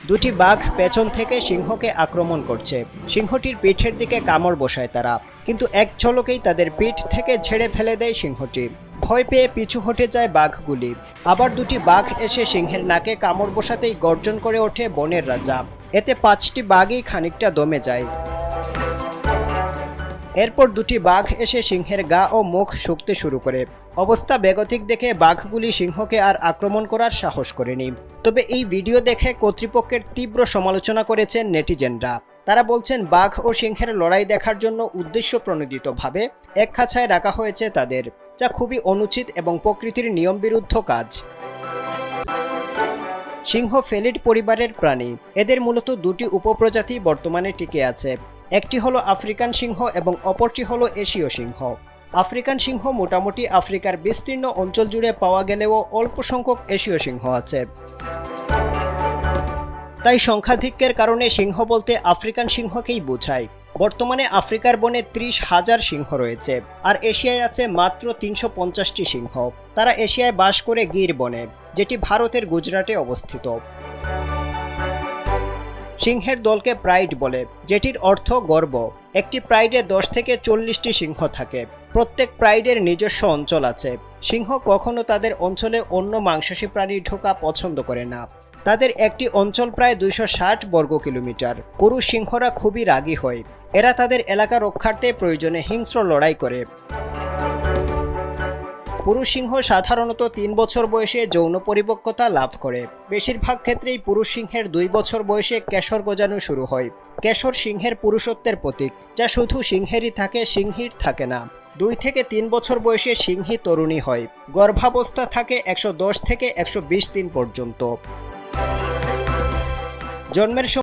দুটি বাঘ পেছন থেকে সিংহকে আক্রমণ করছে। সিংহটির পিঠের দিকে কামড় বসায় তারা, কিন্তু এক ঝলকেই তাদের পিঠ থেকে ঝেড়ে ফেলে দেয় সিংহটি। ভয় পেয়ে পিছু হটে যায় বাঘগুলি। আবার দুটি বাঘ এসে সিংহের নাকে কামড় বসাতেই গর্জন করে ওঠে বনের রাজা। এতে 5টি বাঘই খানিকটা দমে যায়। এরপর দুটি বাঘ এসে সিংহের গা ও মুখ শুকতে শুরু করে। অবস্থা বেগতিক দেখে বাঘগুলি সিংহকে আর আক্রমণ করার সাহস করেনি। তবে এই ভিডিও দেখে কর্তৃপক্ষের তীব্র সমালোচনা করেছেন নেটিজেনরা। তারা বলছেন বাঘ ও সিংহের লড়াই দেখার জন্য উদ্দেশ্য প্রণোদিতভাবে এক খাঁচায় রাখা হয়েছে তাদের, যা খুবই অনুচিত এবং প্রকৃতির নিয়ম বিরুদ্ধ কাজ। সিংহ ফেলিড পরিবারের প্রাণী। এদের মূলত দুটি উপপ্রজাতি বর্তমানে টিকে আছে। একটি হলো আফ্রিকান সিংহ এবং অপরটি হলো এশীয় সিংহ। আফ্রিকান সিংহ মোটামুটি আফ্রিকার বিস্তীর্ণ অঞ্চল জুড়ে পাওয়া গেলেও অল্প সংখ্যক এশীয় সিংহ আছে। তাই সংখ্যাধিক্যের কারণে সিংহ বলতে আফ্রিকান সিংহকেই বোঝায়। বর্তমানে আফ্রিকার বনে 30,000 সিংহ রয়েছে, আর এশিয়ায় আছে মাত্র 350টি সিংহ। তারা এশিয়ায় বাস করে গির বনে, যেটি ভারতের গুজরাটে অবস্থিত। সিংহের দলকে প্রাইড বলে, যেটির অর্থ গর্ব। একটি প্রাইডে 10 থেকে 40টি সিংহ থাকে। প্রত্যেক প্রাইডের নিজস্ব অঞ্চল আছে। সিংহ কখনো তাদের অঞ্চলে অন্য মাংসাশী প্রাণী ঢোকা পছন্দ করে না। তাদের একটি অঞ্চল প্রায় 260 বর্গ কিলোমিটার। পুরুষ সিংহরা খুবই রাগী হয়। এরা তাদের এলাকা রক্ষার্থে প্রয়োজনে হিংস্র লড়াই করে। পুরুষ সিংহ সাধারণত 3 বছর বয়সে যৌন পরিপক্কতা লাভ করে। বেশিরভাগ ক্ষেত্রেই পুরুষ সিংহের 2 বছর বয়সে কেশর গজানো শুরু হয়। কেশর সিংহের পুরুষত্বের প্রতীক, যা শুধু সিংহেরই থাকে, সিংহীর থাকে না। 2 থেকে 3 বছর বয়সে সিংহী তরুণী হয়। গর্ভাবস্থা থাকে 110 থেকে 120 দিন পর্যন্ত। জন্মের